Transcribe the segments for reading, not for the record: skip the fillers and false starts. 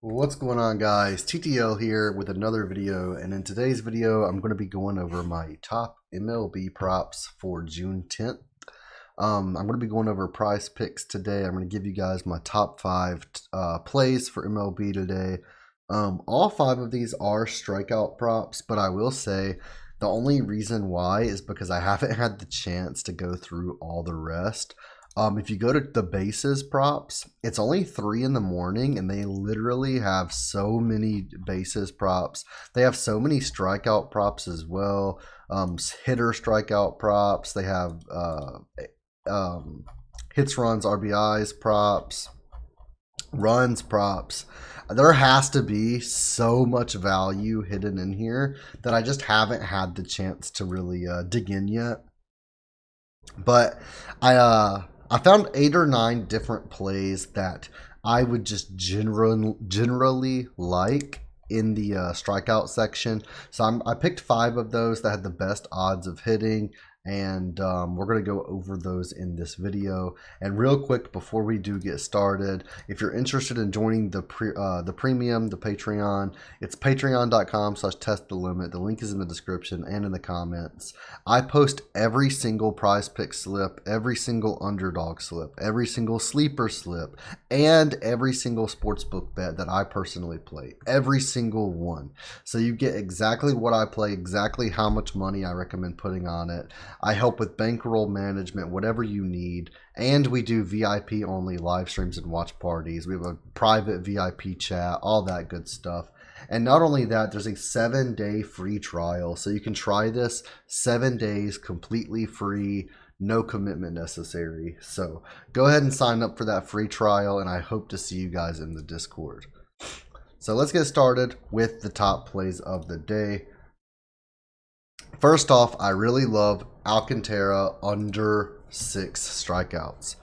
What's going on, guys? TTL here with another video, and in today's video I'm going to be going over my top MLB props for June 10th. I'm going to be going over prize picks today. I'm going to give you guys my top 5 plays for MLB today. All 5 of these are strikeout props, but I will say the only reason why is because I haven't had the chance to go through all the rest. If you go to the bases props, it's only 3 in the morning and they literally have so many bases props. They have so many strikeout props as well. Hitter strikeout props. They have hits, runs, RBIs props, runs props. There has to be so much value hidden in here that I just haven't had the chance to really dig in yet. But I found 8 or 9 different plays that I would just generally like in the strikeout section. So I picked 5 of those that had the best odds of hitting, and we're going to go over those in this video. And real quick before we do get started, if you're interested in joining the premium, the Patreon, it's patreon.com/testthelimit. The link is in the description and in the comments. I post every single prize pick slip, every single underdog slip, every single sleeper slip, and every single sportsbook bet that I personally play, every single one. So you get exactly what I play, exactly how much money I recommend putting on it. I help with bankroll management, whatever you need. And we do VIP only live streams and watch parties. We have a private VIP chat, all that good stuff. And not only that, there's a 7-day free trial. So you can try this 7 days completely free, no commitment necessary. So go ahead and sign up for that free trial, and I hope to see you guys in the Discord. So let's get started with the top plays of the day. First off, I really love Alcantara under 6 strikeouts.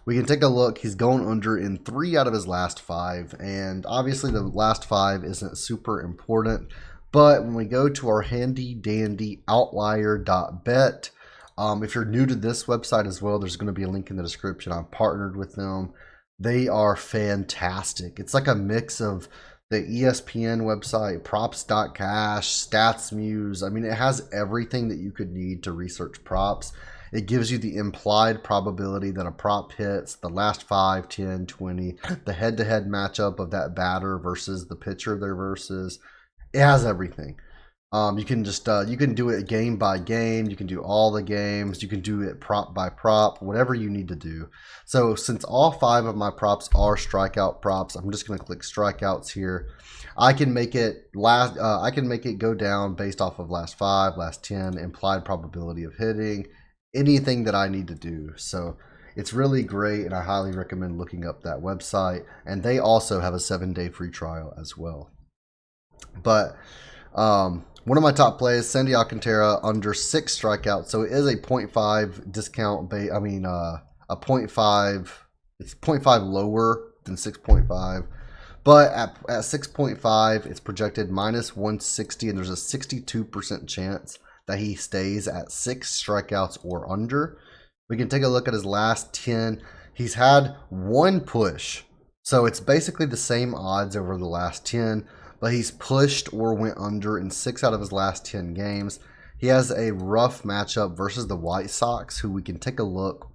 We can take a look. He's going under in 3 out of his last 5, and obviously the last 5 isn't super important, but when we go to our handy dandy outlier.bet, if you're new to this website as well, there's going to be a link in the description. I'm partnered with them. They are fantastic. It's like a mix of the ESPN website, props.cash, StatsMuse. I mean, it has everything that you could need to research props. It gives you the implied probability that a prop hits, the last 5, 10, 20, the head-to-head matchup of that batter versus the pitcher they're versus. It has everything. You can just you can do it game by game. You can do all the games. You can do it prop by prop, whatever you need to do. So since all 5 of my props are strikeout props, I'm just going to click strikeouts here. I can make it I can make it go down based off of last 5, last 10, implied probability of hitting, anything that I need to do. So it's really great, and I highly recommend looking up that website. And they also have a 7-day free trial as well. But one of my top plays, Sandy Alcantara under 6 strikeouts. So it is a 0.5 discount. A 0.5. It's 0.5 lower than 6.5. But at 6.5, it's projected minus 160, and there's a 62% chance that he stays at 6 strikeouts or under. We can take a look at his last 10. He's had 1 push. So it's basically the same odds over the last 10. But he's pushed or went under in 6 out of his last 10 games. He has a rough matchup versus the White Sox, who we can take a look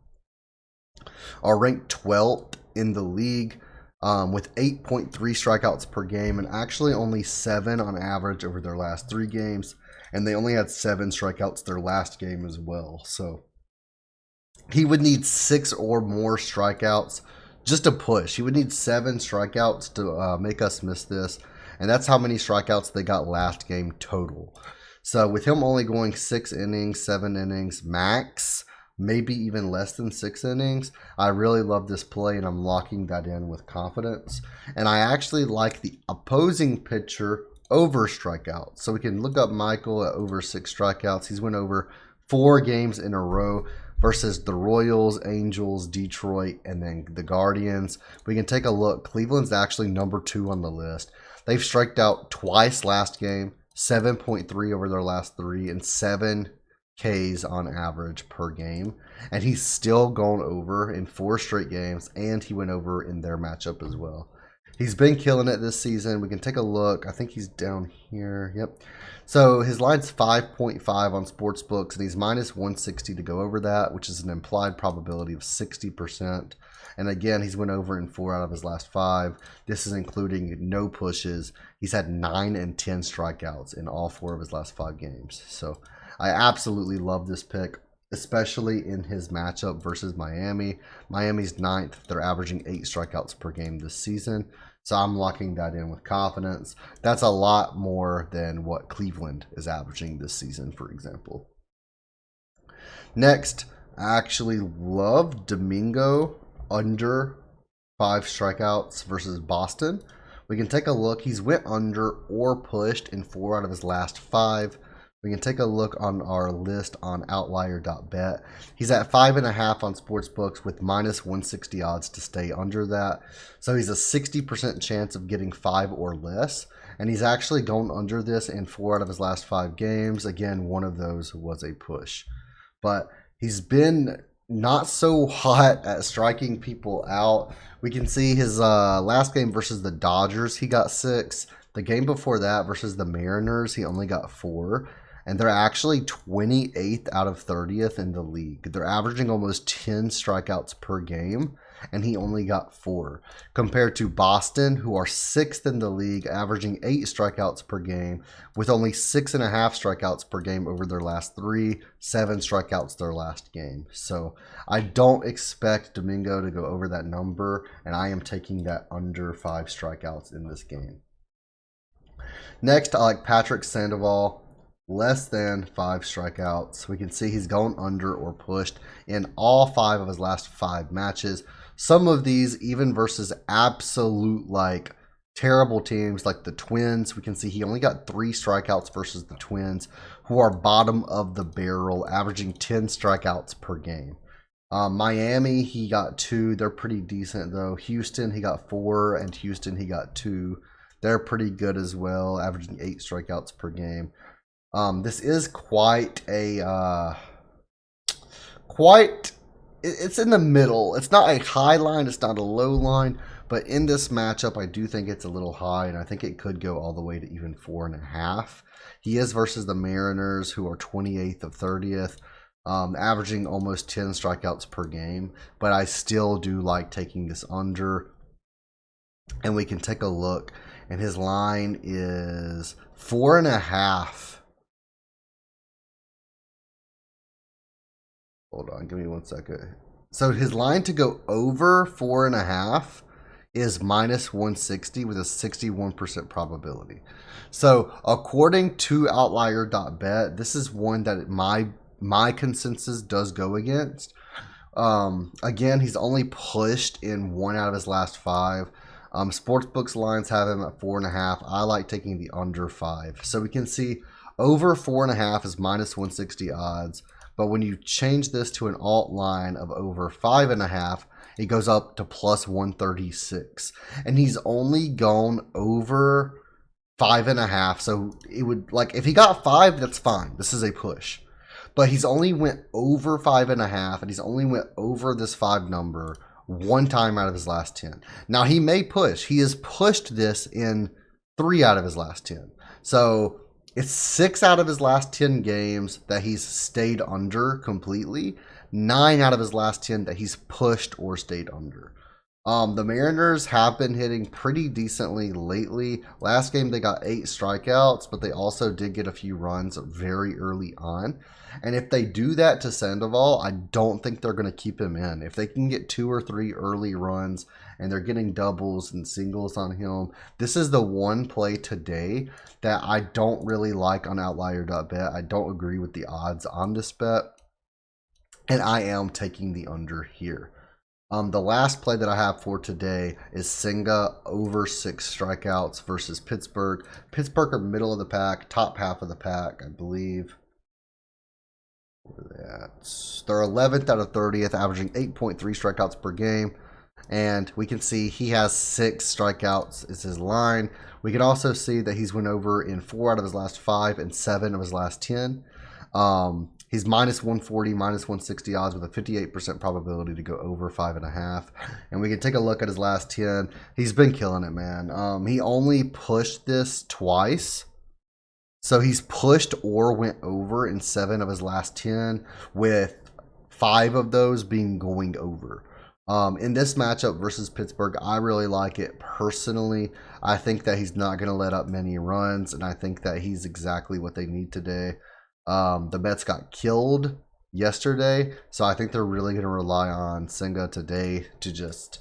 are ranked 12th in the league with 8.3 strikeouts per game, and actually only 7 on average over their last 3 games. And they only had 7 strikeouts their last game as well. So he would need 6 or more strikeouts just to push. He would need 7 strikeouts to make us miss this. And that's how many strikeouts they got last game total. So with him only going 6 innings, 7 innings max, maybe even less than 6 innings, I really love this play, and I'm locking that in with confidence. And I actually like the opposing pitcher over strikeouts. So we can look up Michael at over 6 strikeouts. He's went over 4 games in a row versus the Royals, Angels, Detroit, and then the Guardians. We can take a look. Cleveland's actually number 2 on the list. They've striked out twice last game, 7.3 over their last 3, and 7 Ks on average per game. And he's still gone over in 4 straight games, and he went over in their matchup as well. He's been killing it this season. We can take a look. I think he's down here. Yep. So his line's 5.5 on sportsbooks, and he's minus 160 to go over that, which is an implied probability of 60%. And again, he's went over in 4 out of his last 5. This is including no pushes. He's had 9 and 10 strikeouts in all 4 of his last 5 games. So I absolutely love this pick, especially in his matchup versus Miami. Miami's 9th. They're averaging 8 strikeouts per game this season. So I'm locking that in with confidence. That's a lot more than what Cleveland is averaging this season, for example. Next, I actually love Domingo under 5 strikeouts versus Boston. We can take a look. He's went under or pushed in 4 out of his last 5. We can take a look on our list on Outlier.bet. He's at 5.5 on sportsbooks with minus 160 odds to stay under that. So he's a 60% chance of getting 5 or less. And he's actually gone under this in 4 out of his last 5 games. Again, one of those was a push. But he's been not so hot at striking people out. We can see his last game versus the Dodgers, he got 6. The game before that versus the Mariners, he only got 4. And they're actually 28th out of 30th in the league. They're averaging almost 10 strikeouts per game, and he only got 4. Compared to Boston, who are 6th in the league, averaging 8 strikeouts per game, with only 6.5 strikeouts per game over their last 3, 7 strikeouts their last game. So I don't expect Domingo to go over that number, and I am taking that under 5 strikeouts in this game. Next, I like Patrick Sandoval. Less than 5 strikeouts. We can see he's gone under or pushed in all 5 of his last 5 matches. Some of these even versus absolute like terrible teams like the Twins. We can see he only got 3 strikeouts versus the Twins, who are bottom of the barrel, averaging 10 strikeouts per game. Miami, he got 2. They're pretty decent though. Houston, he got 4, and Houston, he got 2. They're pretty good as well, averaging 8 strikeouts per game. This is quite a it's in the middle. It's not a high line, it's not a low line, but in this matchup I do think it's a little high, and I think it could go all the way to even 4.5. He is versus the Mariners, who are 28th of 30th, averaging almost 10 strikeouts per game, but I still do like taking this under. And we can take a look, and his line is 4.5. Hold on, give me 1 second. So his line to go over 4.5 is minus 160 with a 61% probability. So according to Outlier.bet, this is one that my consensus does go against. Again, he's only pushed in 1 out of his last 5. Sportsbooks lines have him at 4.5. I like taking the under 5. So we can see over 4.5 is minus 160 odds. But when you change this to an alt line of over 5.5, it goes up to plus 136. And he's only gone over 5.5. So it would, like, if he got 5, that's fine. This is a push. But he's only went over 5.5, and he's only went over this 5 number 1 time out of his last 10. Now he may push. He has pushed this in 3 out of his last 10. So it's 6 out of his last 10 games that he's stayed under completely. 9 out of his last 10 that he's pushed or stayed under. The Mariners have been hitting pretty decently lately. Last game they got 8 strikeouts, but they also did get a few runs very early on. And if they do that to Sandoval, I don't think they're going to keep him in. If they can get 2 or 3 early runs and they're getting doubles and singles on him, this is the one play today that I don't really like on Outlier.bet. I don't agree with the odds on this bet, and I am taking the under here. The last play that I have for today is Senga over 6 strikeouts versus Pittsburgh. Pittsburgh are middle of the pack, top half of the pack, I believe. They're 11th out of 30th, averaging 8.3 strikeouts per game. And we can see he has 6 strikeouts is his line. We can also see that he's went over in 4 out of his last 5 and 7 of his last 10. He's minus 140, minus 160 odds with a 58% probability to go over 5.5. And we can take a look at his last 10. He's been killing it, man. He only pushed this twice. So he's pushed or went over in 7 of his last 10, with 5 of those being going over. In this matchup versus Pittsburgh, I really like it personally. I think that he's not going to let up many runs, and I think that he's exactly what they need today. The Mets got killed yesterday, so I think they're really going to rely on Senga today to just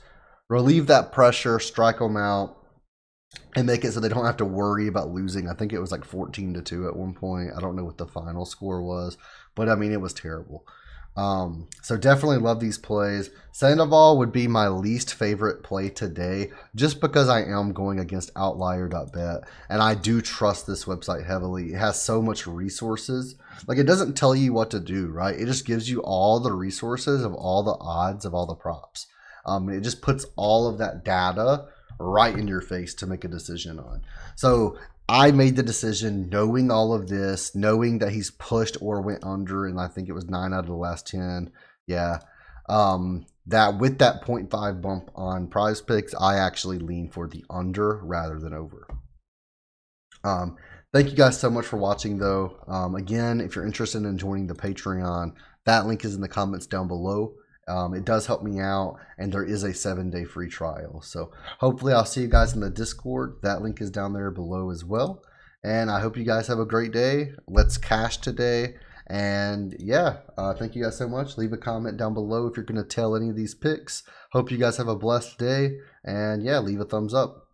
relieve that pressure, strike them out, and make it so they don't have to worry about losing. I think it was like 14-2 at one point. I don't know what the final score was, but I mean, it was terrible. So definitely love these plays. Sandoval would be my least favorite play today, just because I am going against Outlier.bet, and I do trust this website heavily. It has so much resources. Like, it doesn't tell you what to do, right? It just gives you all the resources of all the odds of all the props. It just puts all of that data right in your face to make a decision on. So I made the decision knowing all of this, knowing that he's pushed or went under, and I think it was 9 out of the last 10. Yeah. That with that 0.5 bump on PrizePicks, I actually lean for the under rather than over. Thank you guys so much for watching, though. Again, if you're interested in joining the Patreon, that link is in the comments down below. It does help me out, and there is a 7-day free trial. So hopefully I'll see you guys in the Discord. That link is down there below as well. And I hope you guys have a great day. Let's cash today. And yeah, thank you guys so much. Leave a comment down below if you're going to tell any of these picks. Hope you guys have a blessed day. And yeah, leave a thumbs up.